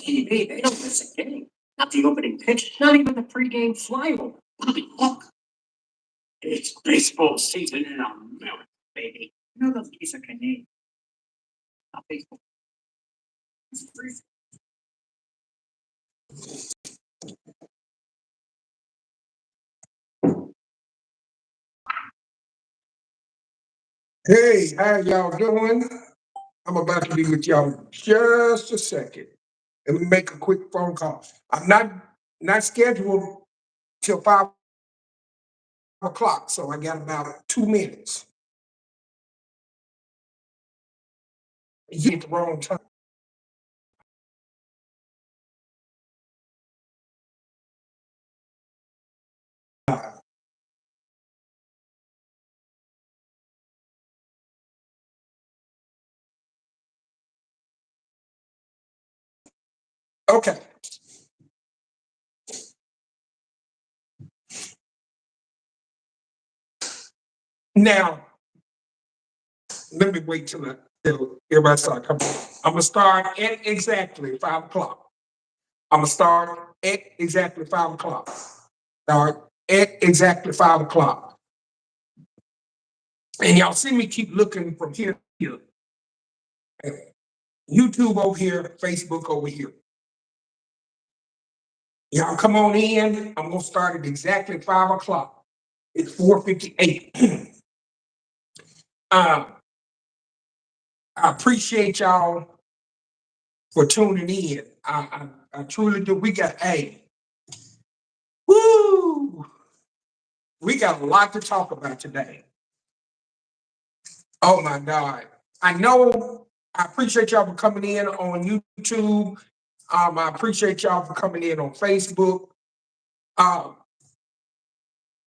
TV, they don't miss a game. Not the opening pitch, not even the pregame flyover. Bobby, look. It's baseball season in America, baby. You know those piece of Canadian. Not baseball. It's free. Hey, how y'all doing? I'm about to be with y'all just a second. Let me make a quick phone call. I'm not scheduled till 5 o'clock, so I got about 2 minutes. You at the wrong time. Okay. Now, let me wait till everybody start coming. I'm gonna start at exactly 5 o'clock. I'm gonna start at exactly 5 o'clock. Start at exactly 5 o'clock. And y'all see me keep looking from here to here. YouTube over here, Facebook over here. Y'all come on in. I'm gonna start at exactly 5 o'clock. It's 4:58. I appreciate y'all for tuning in. I truly do. We got woo! We got a lot to talk about today. Oh my God. I appreciate y'all for coming in on YouTube. I appreciate y'all for coming in on Facebook.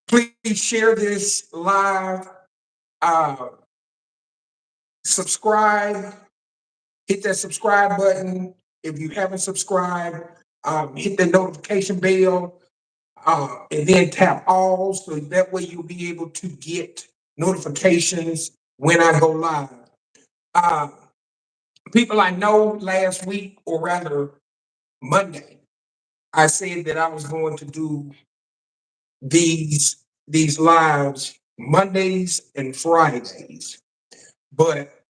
Please share this live. Subscribe. Hit that subscribe button. If you haven't subscribed, hit the notification bell, and then tap all, so that way you'll be able to get notifications when I go live. People, I know last week, or rather Monday, I said that I was going to do these lives Mondays and Fridays, but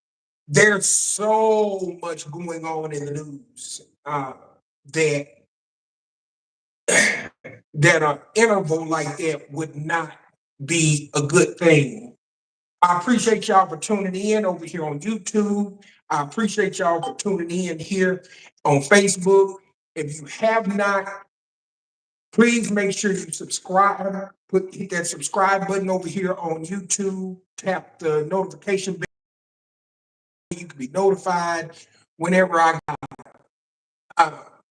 there's so much going on in the news that an interval like that would not be a good thing. I appreciate y'all for tuning in over here on YouTube. I appreciate y'all for tuning in here on Facebook. If you have not, please make sure you subscribe. Hit that subscribe button over here on YouTube. Tap the notification bell. You can be notified whenever I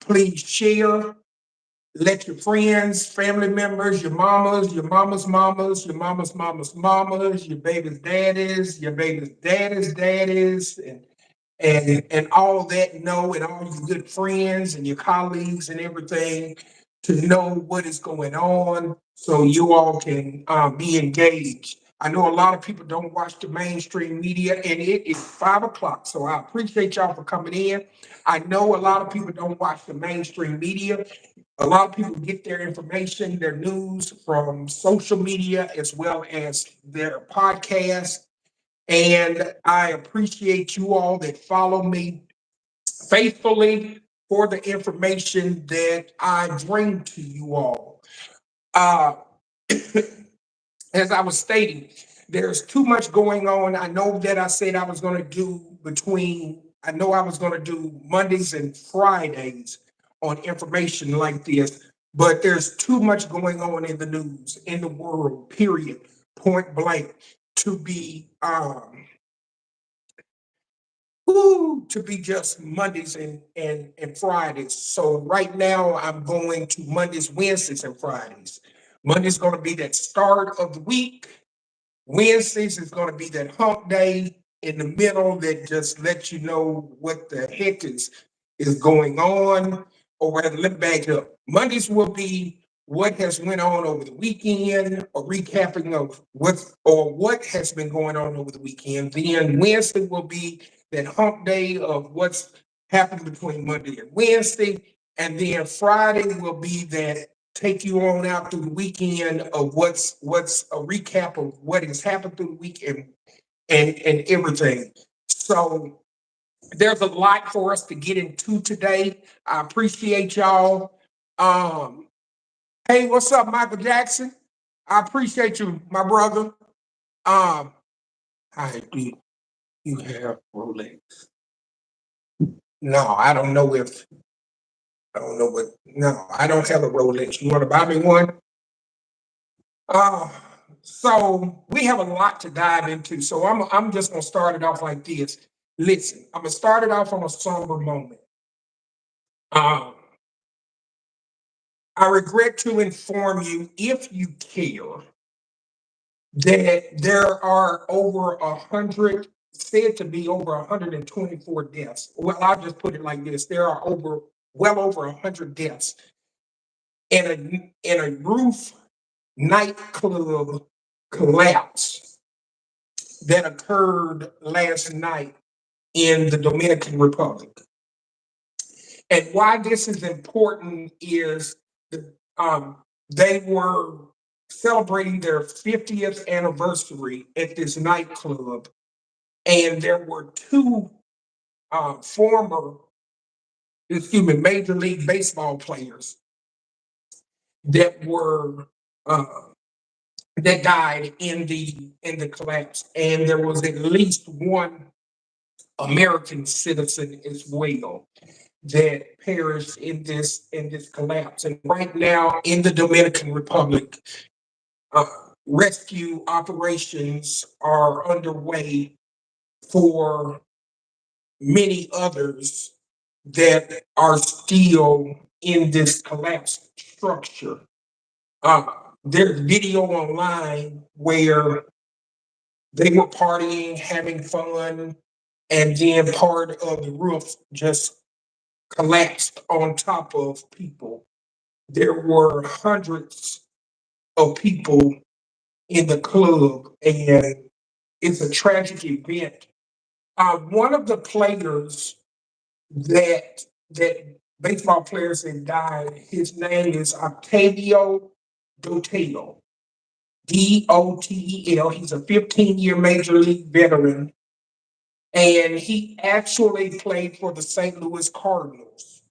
please share. Let your friends, family members, your mamas, your mamas' mamas, your mamas' mamas' mamas, your baby's daddies, your baby's daddies, and all that know, and all your good friends and your colleagues and everything, to know what is going on, so you all can be engaged. I know a lot of people don't watch the mainstream media, and it is 5 o'clock, so I appreciate y'all for coming in. I know a lot of people don't watch the mainstream media. A lot of people get their information, their news from social media as well as their podcasts. And I appreciate you all that follow me faithfully for the information that I bring to you all. As I was stating, there's too much going on. I know that I said I was going to do Mondays and Fridays on information like this, but there's too much going on in the news, in the world, period, point blank, to be just Mondays and Fridays. So right now I'm going to Mondays, Wednesdays, and Fridays. Monday's going to be that start of the week. Wednesdays is going to be that hump day in the middle that just lets you know what the heck is going on. Or rather, let me back up. Mondays will be what has went on over the weekend, a recapping of what has been going on over the weekend. Then Wednesday will be that hump day of what's happen between Monday and Wednesday. And then Friday will be that take you on out through the weekend of what's a recap of what has happened through the weekend and everything. So there's a lot for us to get into today. I appreciate y'all. Hey, what's up, Michael Jackson? I appreciate you, my brother. Hi, do you have Rolex? No, I don't know if I don't know what. No, I don't have a Rolex. You want to buy me one? Uh, so we have a lot to dive into. So I'm just gonna start it off like this. Listen, I'm gonna start it off on a somber moment. Um, I regret to inform you, if you care, that there are over 100, said to be over 124 deaths. Well, I'll just put it like this: there are well over 100 deaths in a roof nightclub collapse that occurred last night in the Dominican Republic. And why this is important is um, they were celebrating their 50th anniversary at this nightclub, and there were two former, Major League Baseball players that were uh, that died in the collapse, and there was at least one American citizen as well that perished in this collapse. And right now in the Dominican Republic, uh, rescue operations are underway for many others that are still in this collapsed structure. Uh, there's video online where they were partying, having fun, and then part of the roof just collapsed on top of people. There were hundreds of people in the club, and it's a tragic event. One of the players that baseball players that died, his name is Octavio Dotel, Dotel. He's a 15-year major league veteran, and he actually played for the St. Louis Cardinals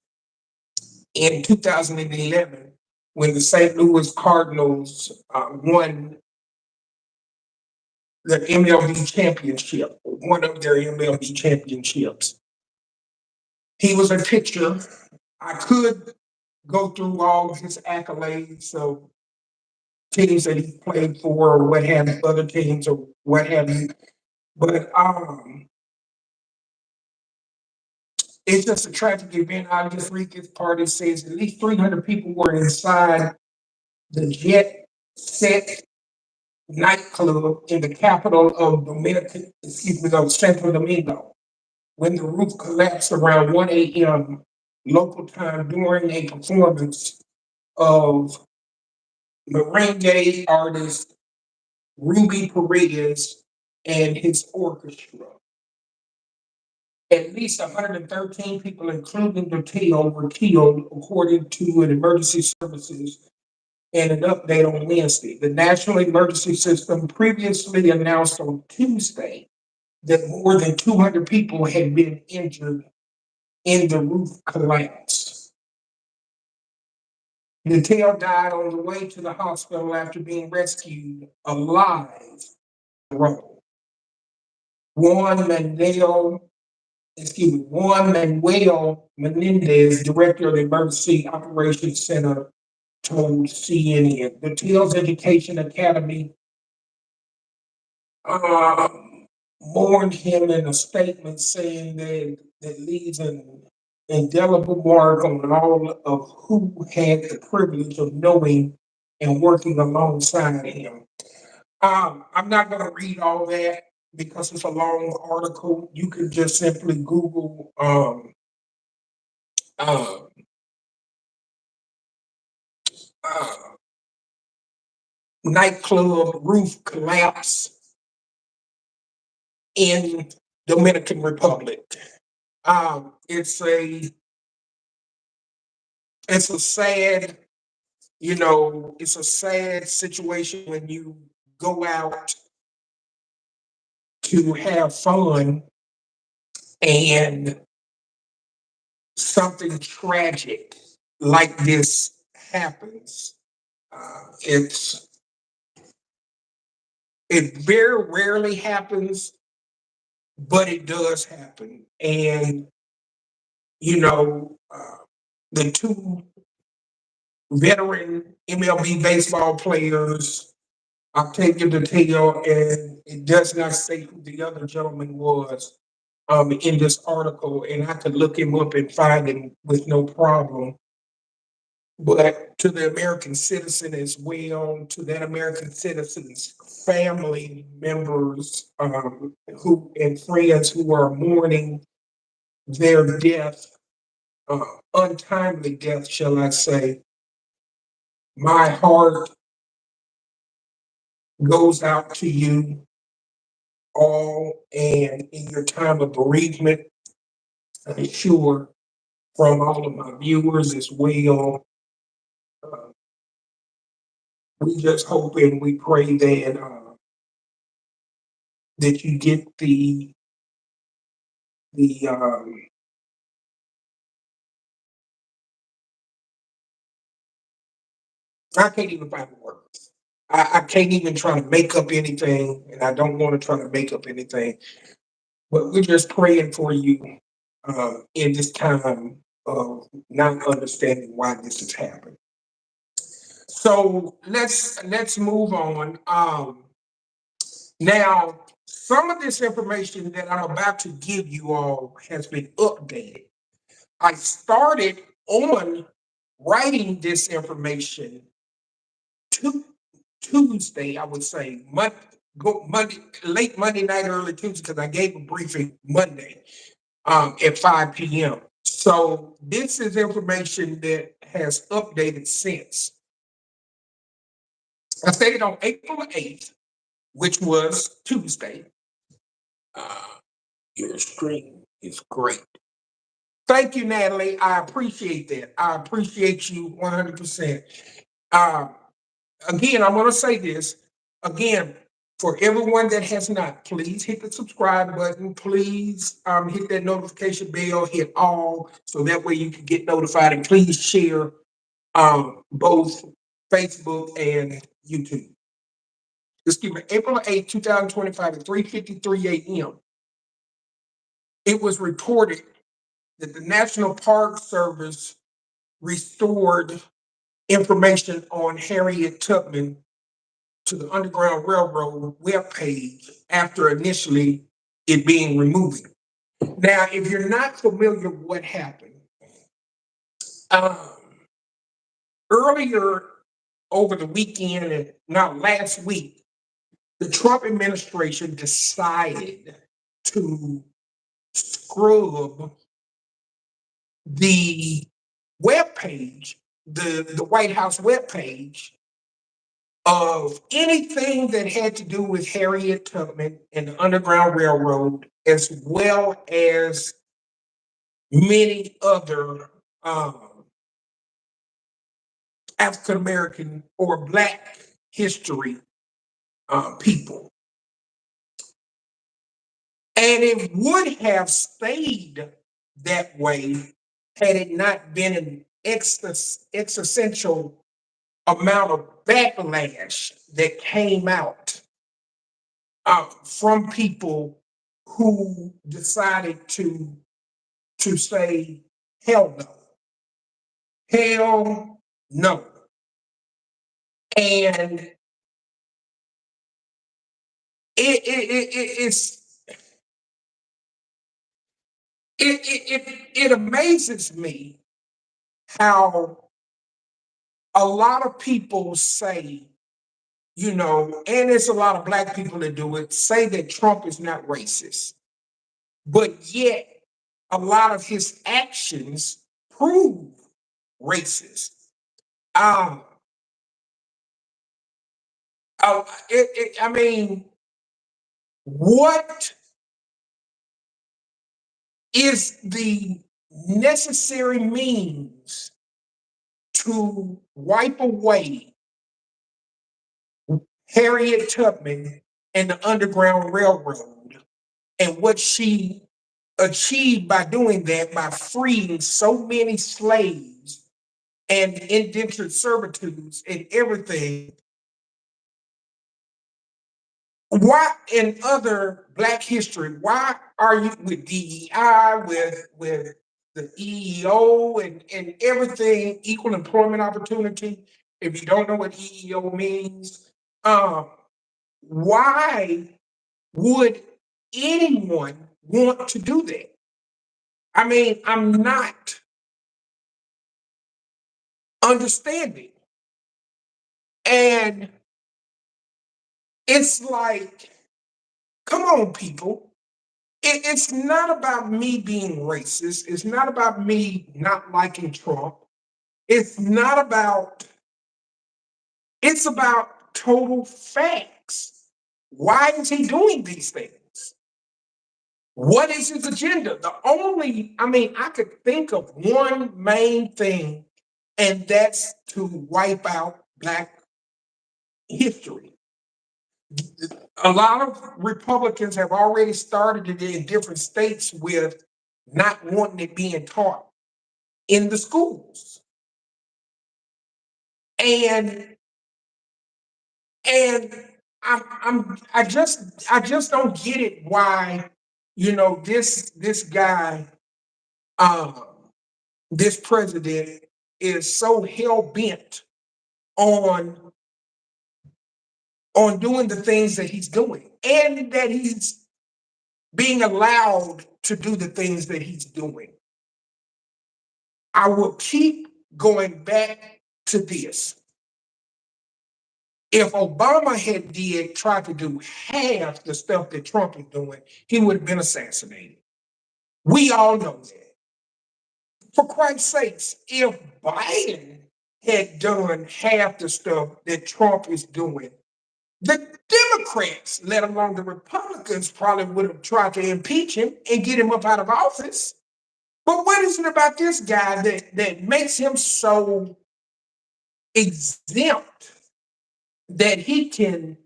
in 2011 when the St. Louis Cardinals won the MLB championship, one of their MLB championships. He was a pitcher. I could go through all of his accolades of teams that he played for, or what have you, other teams, or what have you. But it's just a tragic event. I'll just read this part. It says at least 300 people were inside the Jet Set nightclub in the capital of Santo Domingo when the roof collapsed around 1 a.m. local time during a performance of merengue artist Ruby Perez and his orchestra. At least 113 people, including the tail, were killed, according to an emergency services and an update on Wednesday. The National Emergency System previously announced on Tuesday that more than 200 people had been injured in the roof collapse. Natal died on the way to the hospital after being rescued alive. Juan Manuel Menendez, director of the Emergency Operations Center, told CNN. The Tales Education Academy mourned him in a statement saying that leaves an indelible mark on all of who had the privilege of knowing and working alongside him. I'm not going to read all that because it's a long article. You can just simply Google uh, uh, nightclub roof collapse in Dominican Republic. It's a sad, it's a sad situation when you go out to have fun and something tragic like this happens. It's it very rarely happens, but it does happen. And the two veteran MLB baseball players, Octavia Detail, and it does not say who the other gentleman was in this article, and I could look him up and find him with no problem. But to the American citizen as well, to that American citizen's family members who and friends who are mourning their death, untimely death, shall I say, my heart goes out to you all, and in your time of bereavement, I'm sure from all of my viewers as well. Uh, we just hope and we pray that you get the I can't even find the words. I can't even try to make up anything, and I don't want to try to make up anything. But we're just praying for you in this time of not understanding why this has happened. So let's move on. Now, some of this information that I'm about to give you all has been updated. I started on writing this information to Tuesday, I would say, Monday, late Monday night, early Tuesday, because I gave a briefing Monday at 5 p.m. So this is information that has updated since. I stated on April 8th, which was Tuesday. Your screen is great. Thank you, Natalie. I appreciate that. I appreciate you 100%. Uh, Again, I'm going to say this again for everyone that has not. Please hit the subscribe button. Please hit that notification bell. Hit all so that way you can get notified. And please share both Facebook and YouTube. Excuse me, April 8, 2025 at 3:53 a.m. It was reported that the National Park Service restored information on Harriet Tubman to the Underground Railroad webpage after initially it being removed. Now, if you're not familiar with what happened, um, earlier over the weekend, and not last week, the Trump administration decided to scrub the webpage, the White House webpage of anything that had to do with Harriet Tubman and the Underground Railroad, as well as many other African American or Black history people. And it would have stayed that way had it not been an existential amount of backlash that came out from people who decided to say hell no, hell no, and it's it amazes me how a lot of people say, and it's a lot of Black people that do it, say that Trump is not racist, but yet a lot of his actions prove racist. Um, I mean, what is the necessary means to wipe away Harriet Tubman and the Underground Railroad and what she achieved by doing that, by freeing so many slaves and indentured servitudes and everything. Why in other Black history, why are you with DEI, with the EEO and everything, equal employment opportunity? If you don't know what EEO means, why would anyone want to do that? I mean, I'm not understanding. And it's like, come on, people. It's not about me being racist. It's not about me not liking Trump. It's not about, it's about total facts. Why is he doing these things? What is his agenda? I could think of one main thing, and that's to wipe out Black history. A lot of Republicans have already started it in different states with not wanting it being taught in the schools. And I just don't get it why, this guy, this president is so hell bent on doing the things that he's doing, and that he's being allowed to do the things that he's doing. I will keep going back to this. If Obama had tried to do half the stuff that Trump is doing, he would have been assassinated. We all know that. For Christ's sakes, if Biden had done half the stuff that Trump is doing, the Democrats, let alone the Republicans, probably would have tried to impeach him and get him up out of office. But what is it about this guy that makes him so exempt that he can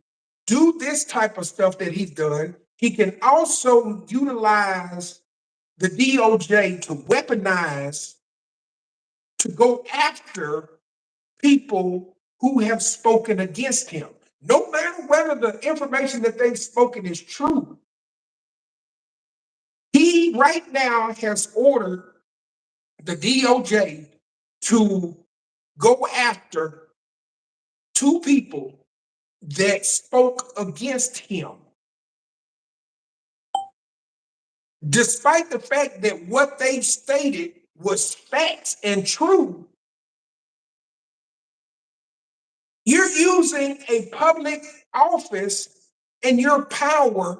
do this type of stuff that he's done? He can also utilize the DOJ to weaponize, to go after people who have spoken against him. No matter whether the information that they've spoken is true, he right now has ordered the DOJ to go after two people that spoke against him. Despite the fact that what they stated was facts and true, you're using a public office and your power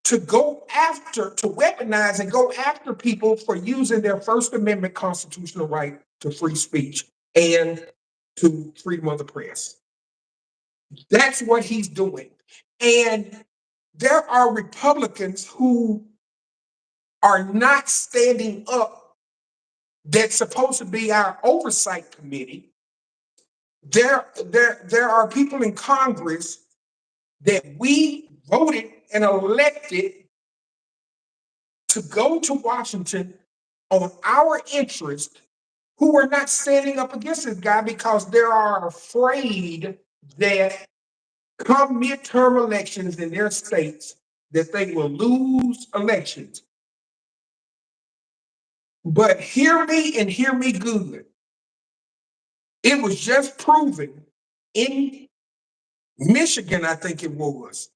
to go after, to weaponize and go after people for using their First Amendment constitutional right to free speech and to freedom of the press. That's what he's doing. And there are Republicans who are not standing up, that's supposed to be our oversight committee. There are people in Congress that we voted and elected to go to Washington on our interest, who are not standing up against this guy because they are afraid that come midterm elections in their states, that they will lose elections. But hear me and hear me good. It was just proven in Michigan, I think it was,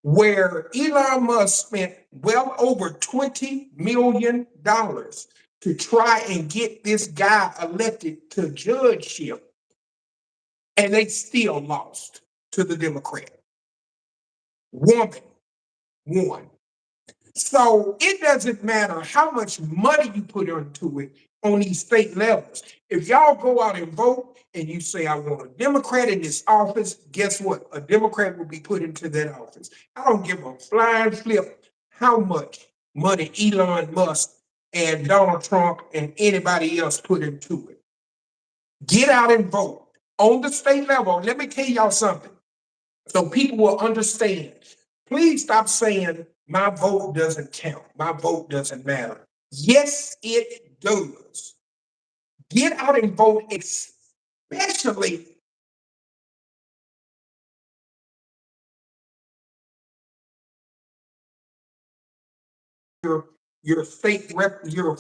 where Elon Musk spent well over $20 million to try and get this guy elected to judgeship. And they still lost to the Democrat. Woman won. So it doesn't matter how much money you put into it on these state levels. If y'all go out and vote and you say, I want a Democrat in this office, guess what? A Democrat will be put into that office. I don't give a flying flip how much money Elon Musk and Donald Trump and anybody else put into it. Get out and vote. On the state level, let me tell y'all something so people will understand. Please stop saying my vote doesn't count. My vote doesn't matter. Yes, it does. Get out and vote, especially your state rep, your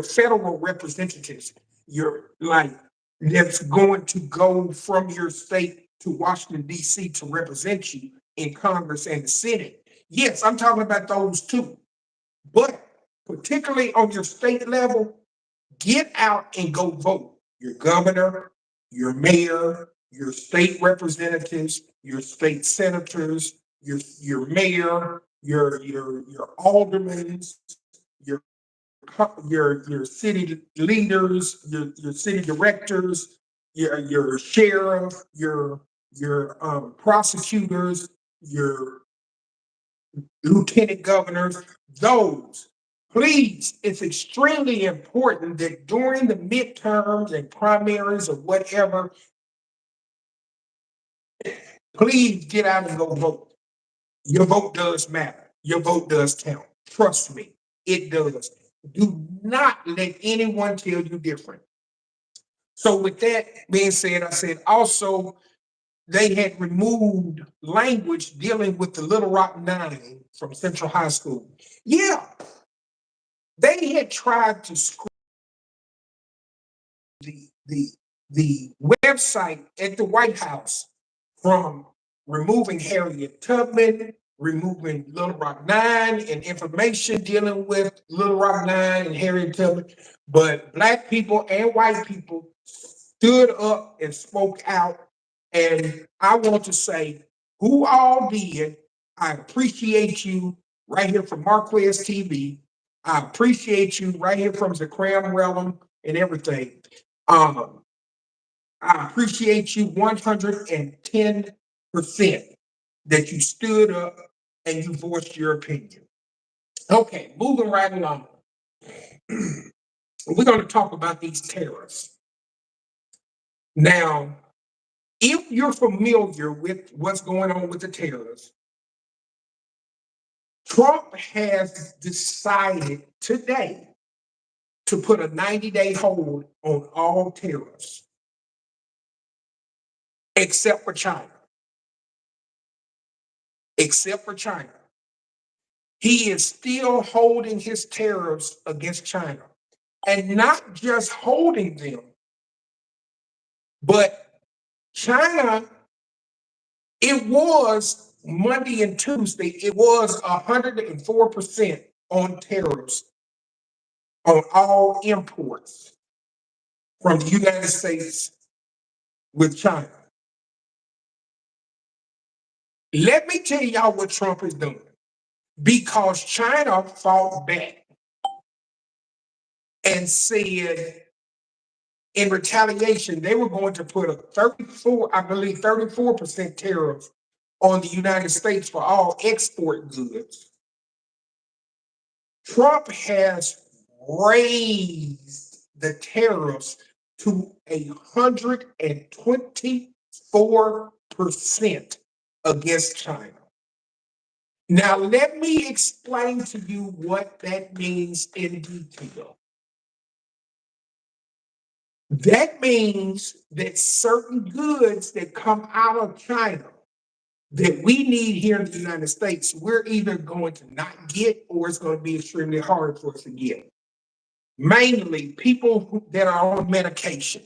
federal representatives, your like that's going to go from your state to Washington, D.C. to represent you in Congress and the Senate. Yes, I'm talking about those too. But particularly on your state level, get out and go vote. Your governor, your mayor, your state representatives, your state senators, your mayor, your aldermen, your your city leaders, your city directors, your sheriff, your prosecutors, your lieutenant governors, those. Please, it's extremely important that during the midterms and primaries or whatever, please get out and go vote. Your vote does matter. Your vote does count. Trust me, it does. Do not let anyone tell you different. So with that being said, I said also they had removed language dealing with the Little Rock Nine from Central High School. Yeah, they had tried to screw the the website at the White House from removing Harriet Tubman, removing Little Rock Nine, and information dealing with Little Rock Nine and Harriet Tubman. But Black people and white people stood up and spoke out. And I want to say, who all did, I appreciate you right here from Marquez TV. I appreciate you right here from Zakram Realm and everything. Um, I appreciate you 110% that you stood up and you voiced your opinion. Okay, moving right along. We're going to talk about these tariffs. Now, if you're familiar with what's going on with the tariffs, Trump has decided today to put a 90-day hold on all tariffs except for China. Except for China. He is still holding his tariffs against China. And not just holding them, but China, it was Monday and Tuesday, it was 104% on tariffs on all imports from the United States with China. Let me tell y'all what Trump is doing. Because China fought back and said in retaliation, they were going to put a 34% tariff on the United States for all export goods. Trump has raised the tariffs to 124% against China. Now, let me explain to you what that means in detail. That means that certain goods that come out of China that we need here in the United States, we're either going to not get or it's going to be extremely hard for us to get. Mainly people that are on medication.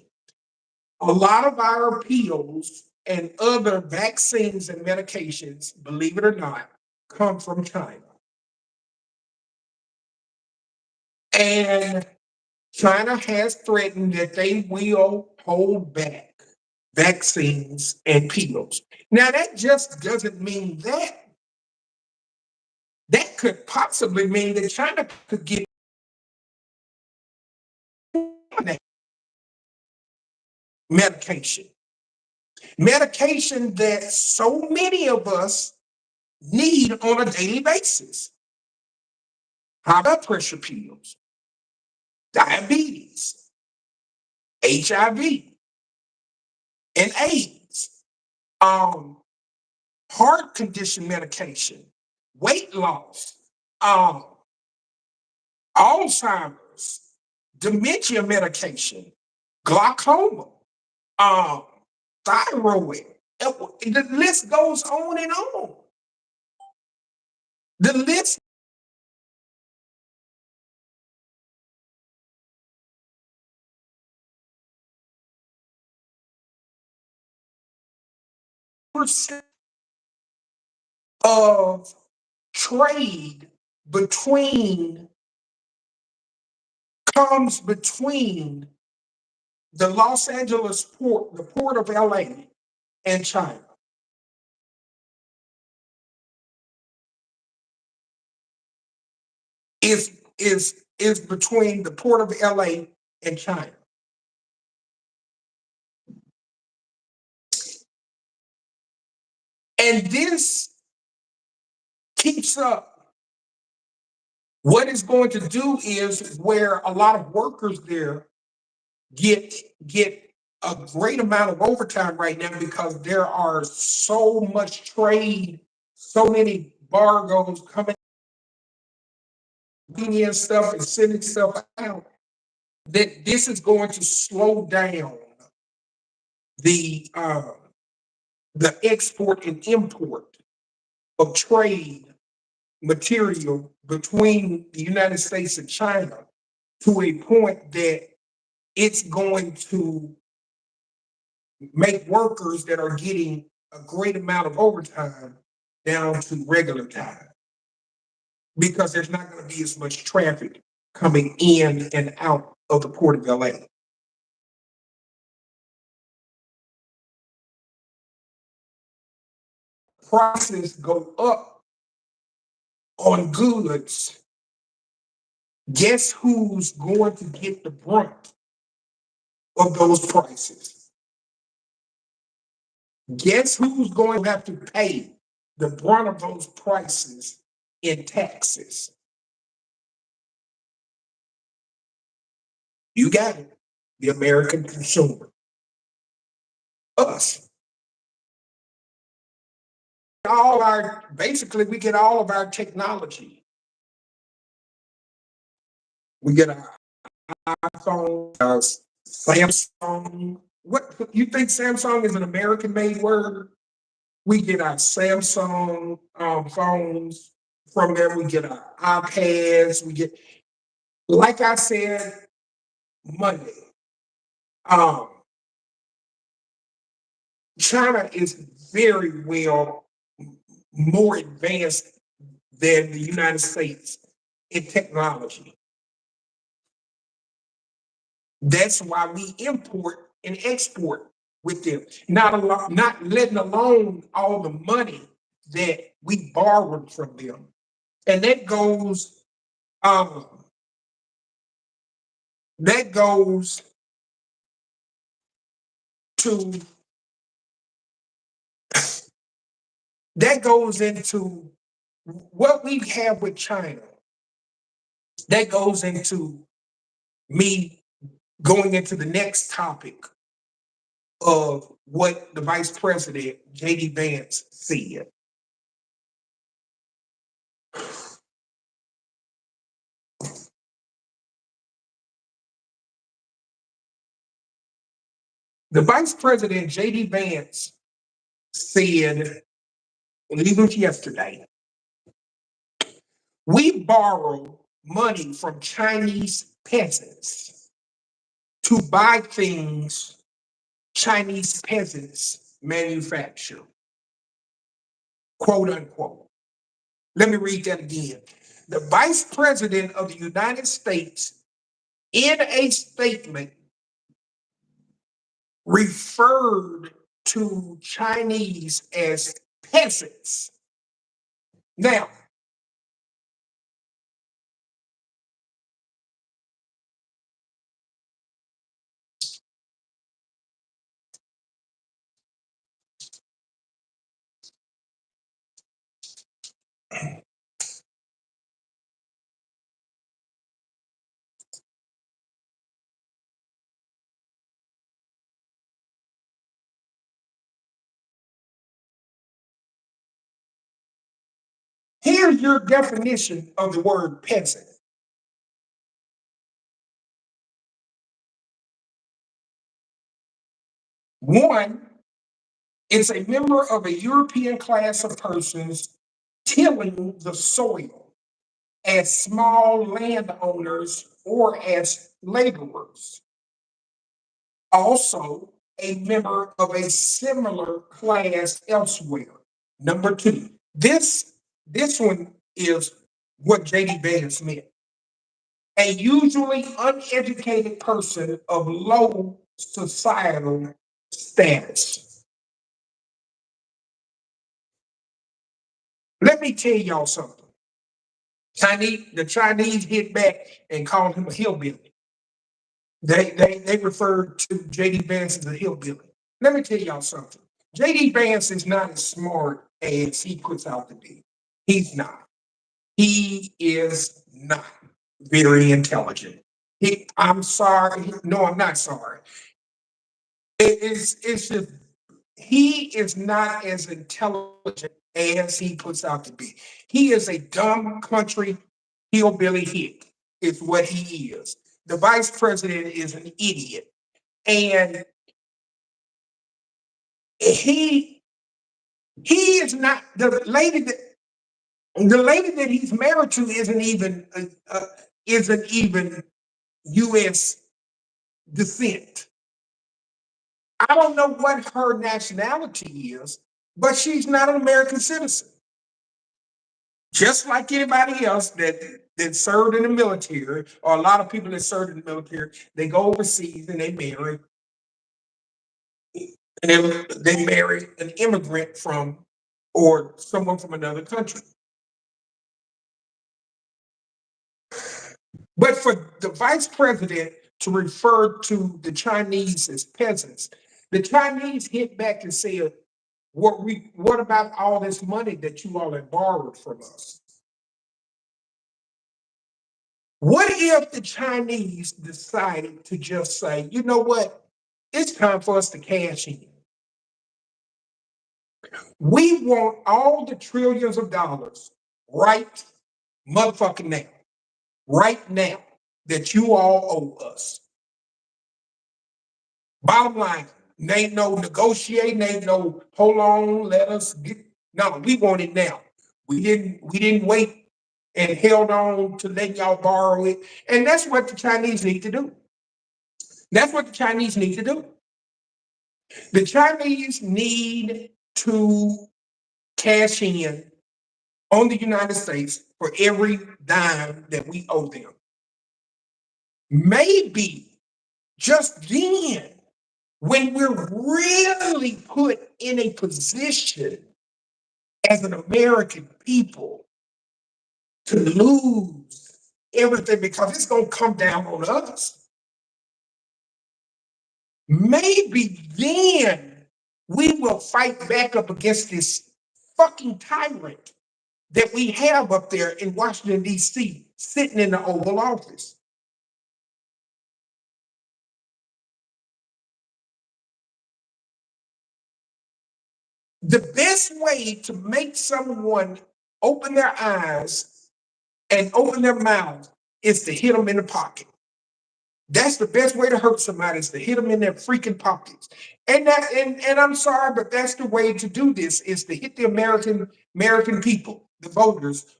A lot of our pills and other vaccines and medications, believe it or not, come from China. And China has threatened that they will hold back vaccines and pills. Now, that just doesn't mean that. That could possibly mean that China could get medication. Medication that so many of us need on a daily basis. high blood pressure pills, diabetes, HIV, and AIDS, heart condition medication, weight loss, um, Alzheimer's, dementia medication, glaucoma, um, thyroid. The list goes on and on. The list percent of trade between comes between the Los Angeles port, the port of LA, and China. Is between the port of LA and China. And this keeps up. What it's going to do is where a lot of workers there get get a great amount of overtime right now because there are so much trade, so many bargoes coming in stuff and sending stuff out that this is going to slow down the uh, the export and import of trade material between the United States and China to a point that it's going to make workers that are getting a great amount of overtime down to regular time because there's not going to be as much traffic coming in and out of the port of LA. Prices go up on goods. Guess who's going to get the brunt of those prices? Guess who's going to have to pay the brunt of those prices in taxes? You got it. The American consumer. Us. Basically, we get all of our technology. We get our iPhone, our Samsung. What you think Samsung is an American made word? We get our Samsung phones from there. We get our iPads. We get, like I said Monday, um, China is very well more advanced than the United States in technology. That's why we import and export with them. Not letting alone all the money that we borrowed from them. And um, that goes to that goes into what we have with China. That goes into me going into the next topic of what the Vice President, J.D. Vance, said. The Vice President, J.D. Vance, said, I believe it was yesterday, we borrow money from Chinese peasants to buy things Chinese peasants manufacture, quote unquote. Let me read that again. The Vice President of the United States, in a statement, referred to Chinese as peasants. Now, Here's your definition of the word peasant. One, it's a member of a European class of persons tilling the soil as small landowners or as laborers. Also, a member of a similar class elsewhere. Number two, this one is what J.D. Vance meant. A usually uneducated person of low societal status. Let me tell y'all something. The Chinese hit back and called him a hillbilly. They referred to J.D. Vance as a hillbilly. Let me tell y'all something. J.D. Vance is not as smart as he puts out to be. He's not. He is not very intelligent. I'm sorry. No, I'm not sorry. It's just he is not as intelligent as he puts out to be. He is a dumb country hillbilly hick, is what he is. The vice president is an idiot. And he is not the lady that he's married to isn't even U.S. descent. I don't know what her nationality is, but she's not an American citizen. Just like anybody else that served in the military, or a lot of people that served in the military, they go overseas and they marry, and they marry an immigrant from or someone from another country. But for the vice president to refer to the Chinese as peasants, the Chinese hit back and said, what about all this money that you all have borrowed from us? What if the Chinese decided to just say, you know what? It's time for us to cash in. We want all the trillions of dollars right motherfucking now, right now that you all owe us. Bottom line, ain't no negotiating, ain't no hold on, let us get. No, we want it now. We didn't wait and held on to let y'all borrow it. And that's what the Chinese need to do. That's what the Chinese need to do. The Chinese need to cash in on the United States for every dime that we owe them. Maybe just then, when we're really put in a position as an American people to lose everything because it's going to come down on us. Maybe then we will fight back up against this fucking tyrant that we have up there in Washington, D.C., sitting in the Oval Office. The best way to make someone open their eyes and open their mouth is to hit them in the pocket. That's the best way to hurt somebody is to hit them in their freaking pockets. And I'm sorry, but that's the way to do this is to hit the American people, the voters,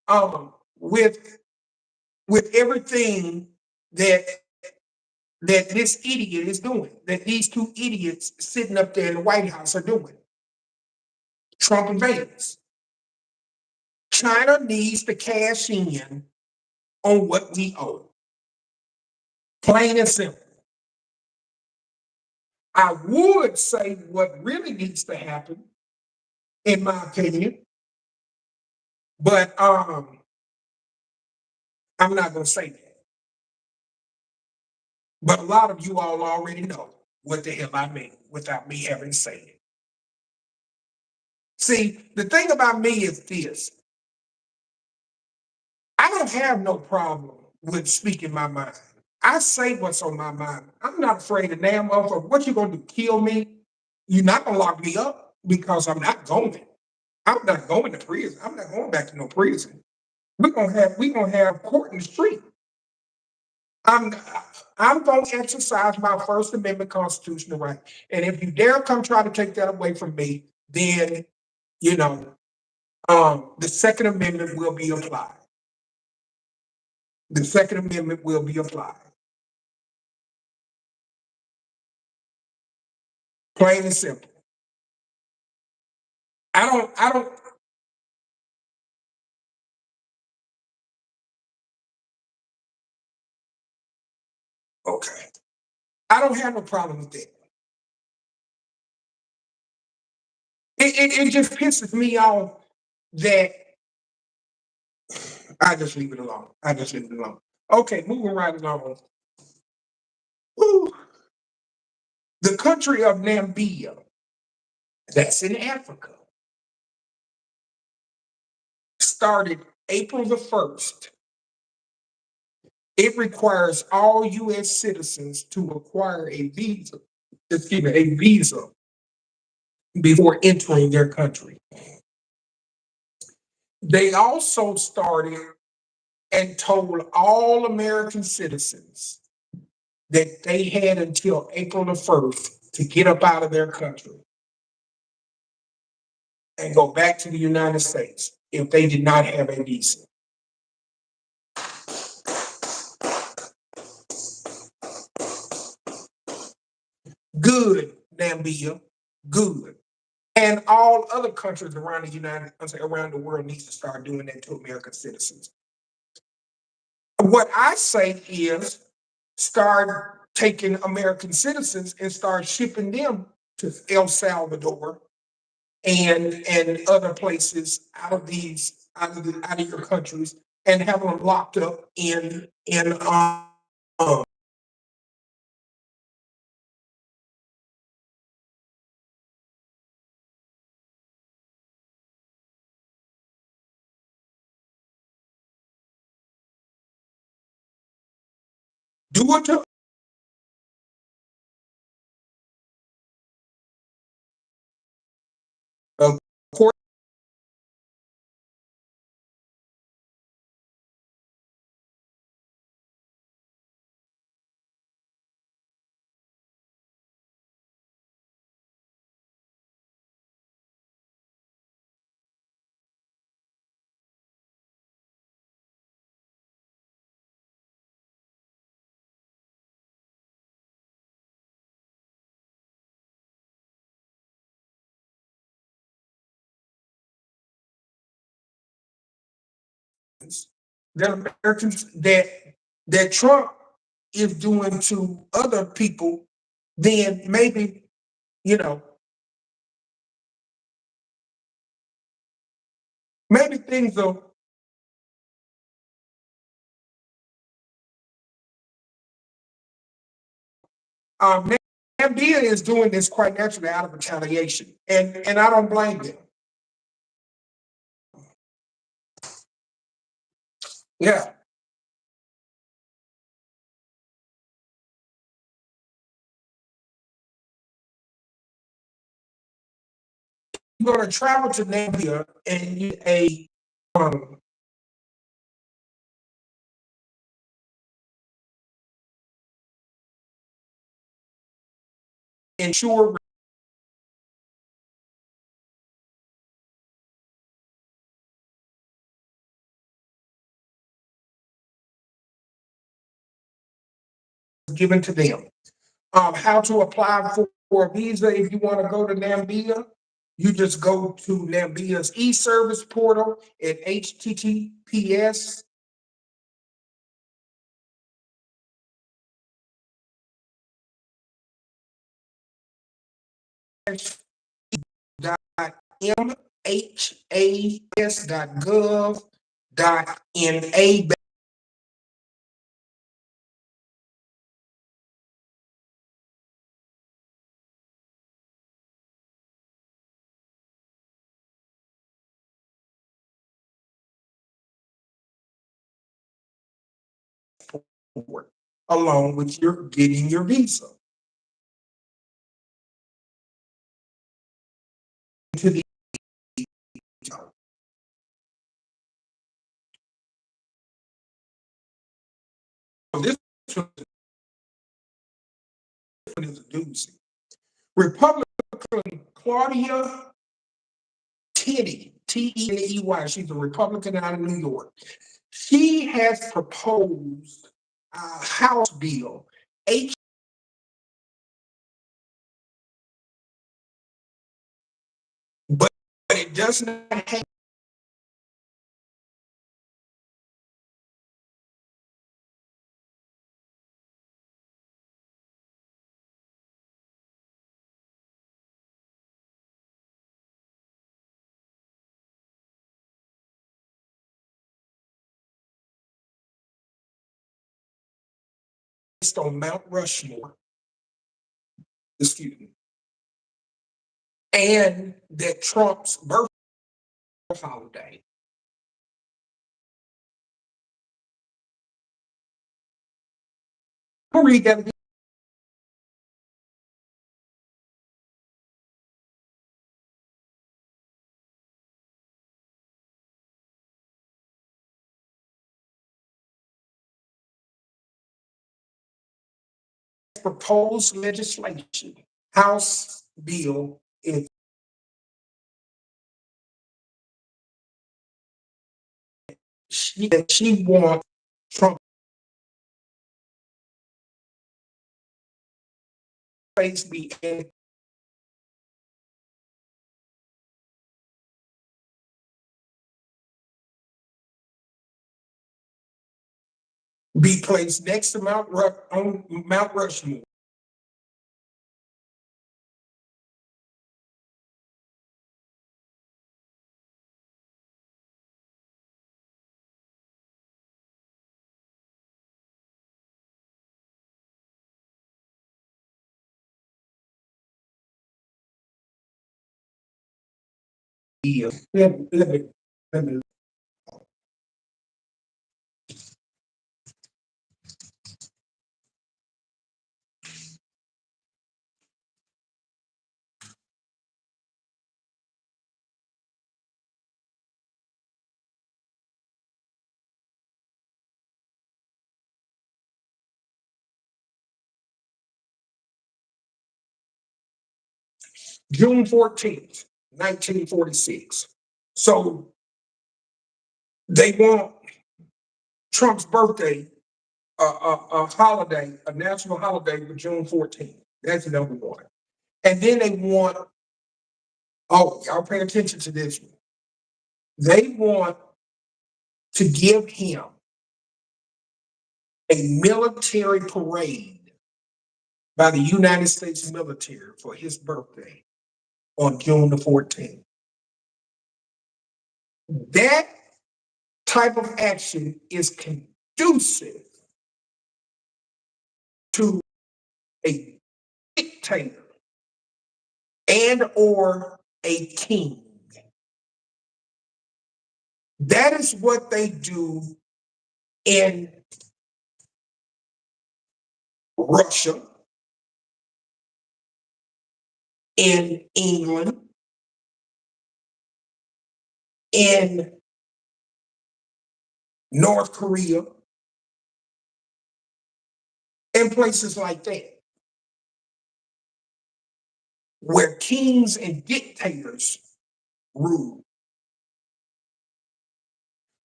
um with with everything that this idiot is doing, that these two idiots sitting up there in the White House are doing. Trump and Vance. China needs to cash in on what we owe. Plain and simple. I would say what really needs to happen, in my opinion, but I'm not going to say that. But a lot of you all already know what the hell I mean without me having to say it. See, the thing about me is this. I don't have no problem with speaking my mind. I say what's on my mind. I'm not afraid of damn motherfucker. What you gonna do? Kill me? You're not gonna lock me up because I'm not going. I'm not going to prison. I'm not going back to no prison. We gonna have court in the street. I'm I'm gonna exercise my First Amendment constitutional right. And if you dare come try to take that away from me, then you know, the Second Amendment will be applied. The Second Amendment will be applied. Plain and simple. I don't okay. I don't have a problem with that. It just pisses me off that I just leave it alone. I just leave it alone. Okay, moving right along. Woo. The country of Namibia, that's in Africa, started April the 1st. It requires all US citizens to acquire a visa before entering their country. They also started and told all American citizens that they had until April the 1st to get up out of their country and go back to the United States if they did not have a visa. Good, Namibia, good. And all other countries around around the world needs to start doing that to American citizens. What I say is start taking American citizens and start shipping them to El Salvador and other places out of your countries and have them locked up in do it to of course that Americans that Trump is doing to other people, then maybe you know maybe things will. Um, Namibia is doing this quite naturally out of retaliation, and I don't blame them. Yeah, you're going to travel to Namibia and get a um, insure given to them. How to apply for a visa if you want to go to Namibia? You just go to Namibia's e-service portal at https dot mhas.gov.na along with your getting your visa to the this one is a doozy. Republican Claudia Tenney, Tenney, she's a Republican out of New York. She has proposed a House bill, H, but it does not have based on Mount Rushmore, excuse me, and that Trump's birthday holiday. I'll read that again. Proposed legislation, House bill is she wants Trump face be placed next to on Mount Rushmore. Let me June 14th, 1946. So they want Trump's birthday, a holiday, a national holiday for June 14th. That's number one. And then they want, oh, y'all pay attention to this one. They want to give him a military parade by the United States military for his birthday on June the 14th. That type of action is conducive to a dictator and or a king. That is what they do in Russia, in England, in North Korea, and places like that, where kings and dictators rule.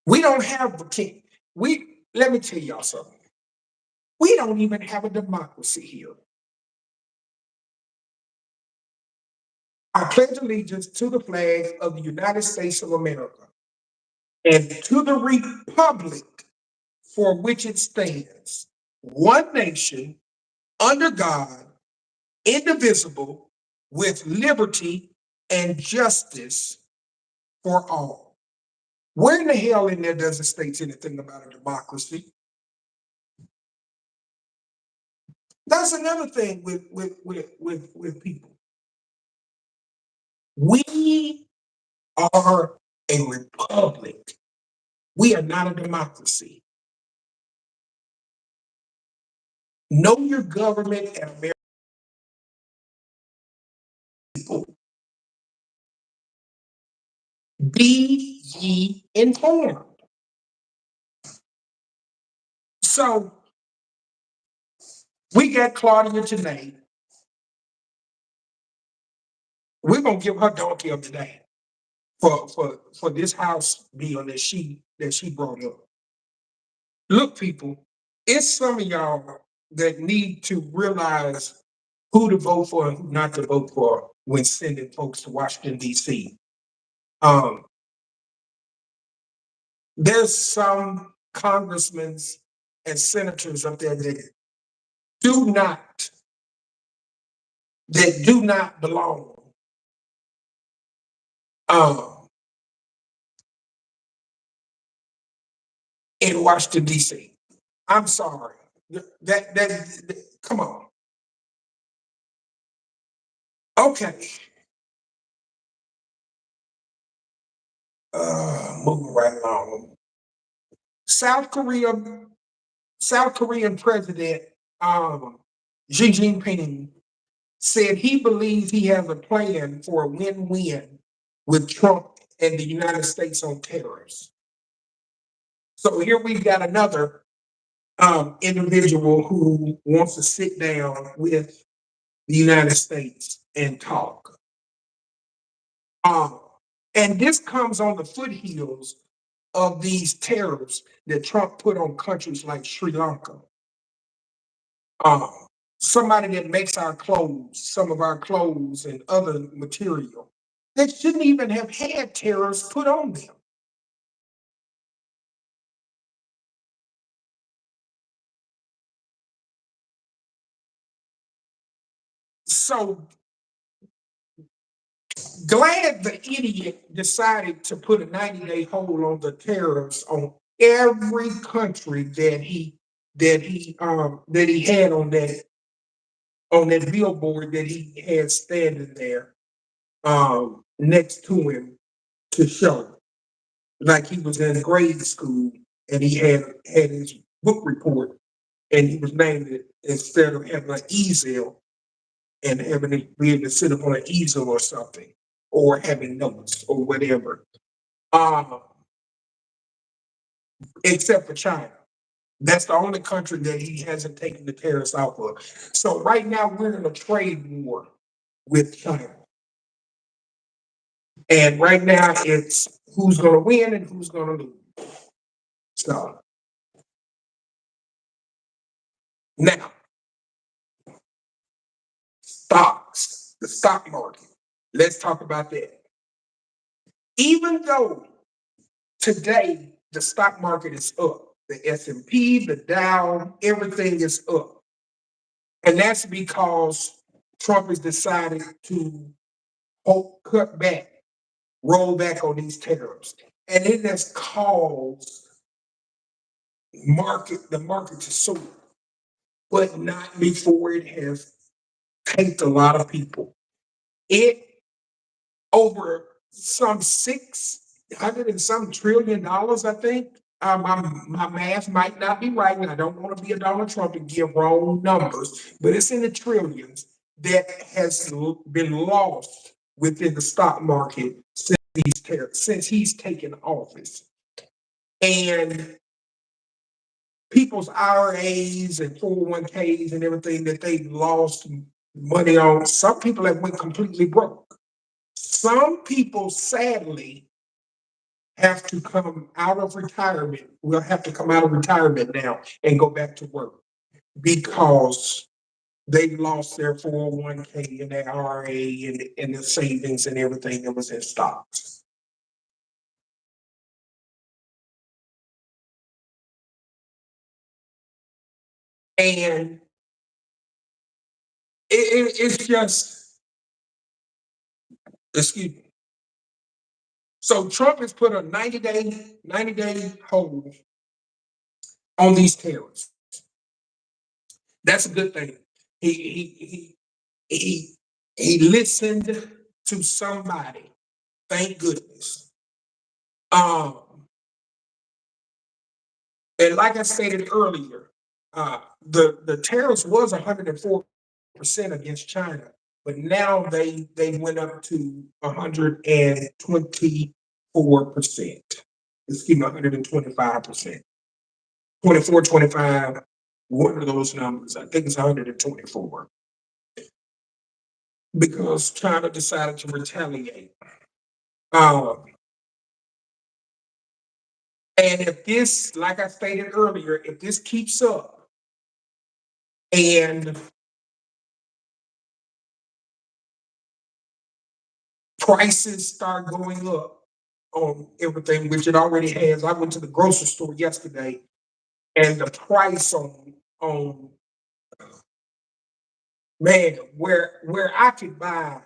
We don't have a king. Let me tell y'all something. We don't even have a democracy here. I pledge allegiance to the flag of the United States of America and to the republic for which it stands, one nation, under God, indivisible, with liberty and justice for all. Where in the hell in there does it state anything about a democracy? That's another thing with people. We are a republic. We are not a democracy. Know your government and American people. Be ye informed. So We got Claudia today. We're gonna give her donkey of the day for this house bill that she brought up. Look, people, it's some of y'all that need to realize who to vote for and who not to vote for when sending folks to Washington, D.C. Um, there's some congressmen and senators up there do not that do not belong um, in Washington, D.C. I'm sorry. Come on. Okay. Moving right along. South Korea, South Korean President um, Xi Jinping said he believes he has a plan for a win-win with Trump and the United States on tariffs. So here we've got another individual who wants to sit down with the United States and talk. Um, and this comes on the foothills of these tariffs that Trump put on countries like Sri Lanka. Um, Somebody that makes our clothes, some of our clothes and other material that shouldn't even have had tariffs put on them. So glad the idiot decided to put a 90-day hold on the tariffs on every country that he had on that billboard that he had standing there next to him to show like he was in grade school and he had his book report and he was named it instead of having an easel and having to be able to sit up on an easel or something or having notes or whatever. Um, except for China. That's the only country that he hasn't taken the tariffs out of. So right now we're in a trade war with China. And right now it's who's going to win and who's going to lose. So now, stocks, the stock market. Let's talk about that. Even though today the stock market is up, the S&P, the Dow, everything is up. And that's because Trump has decided to cut back, roll back on these tariffs. And it has caused the market to soar, but not before it has tanked a lot of people. It over some 600 and some $1 trillion, I think. My math might not be right, and I don't want to be a Donald Trump and give wrong numbers, but it's in the trillions that has been lost within the stock market since he's taken office. And people's IRAs and 401ks and everything that they lost money on, some people have went completely broke. Some people, sadly, have to come out of retirement. Will have to come out of retirement now and go back to work because they lost their 401k and their IRA and the savings and everything that was in stocks. And it's just, excuse me. So Trump has put a 90-day hold on these tariffs. That's a good thing. He listened to somebody. Thank goodness. And like I stated earlier, the tariffs was 104% against China, but now they went up to 124%. Excuse me, 125%. 24, 25. One of those numbers, I think it's 124. Because China decided to retaliate. Um, and if this, like I stated earlier, if this keeps up and prices start going up on everything, which it already has. I went to the grocery store yesterday and the price on man, where I could buy